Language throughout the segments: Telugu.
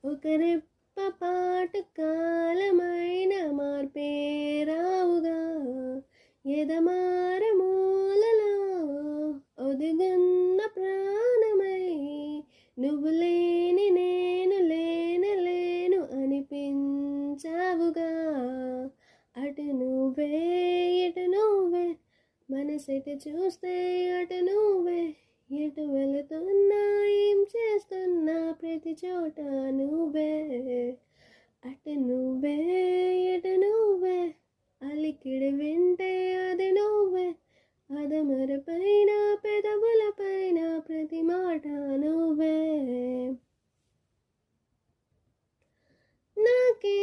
ఒక రెప్పపాటు కాలమైన మార్పే రావుగా ఎదమార మూలలో ఒదిగున్న ప్రాణమై నువ్వు లేని నేను లేను అనిపించావుగా అటు నువ్వే ఇటు నువ్వే మనసెటు చూస్తే అటు నువ్వే ఎటు వెళుతున్నా ఏం చేస్తున్నా ప్రతి చోట నువ్వే అటు నువ్వే ఇటు నువ్వే అలికిడి వింటే అది నువ్వే అదమర పైన పెదవుల పైన ప్రతి మాట నువ్వే నాకే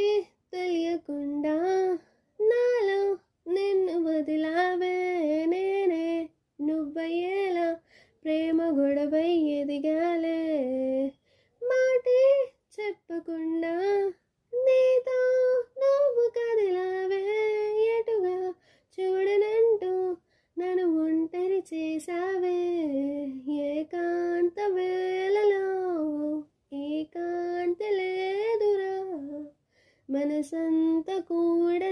తెలియకుండా నాలో నిన్ను వదిలావే నేనే నువ్వయ్యేలా ప్రేమ గొడవై ఎదిగాలే మాటే చెప్పకుండా నీతో నువ్వు కదిలావే ఎటుగా చూడనంటూ నన్ను ఒంటరి చేసావే ఏకాంత వేళలో ఏకాంత లేదురా మనసంత కూడా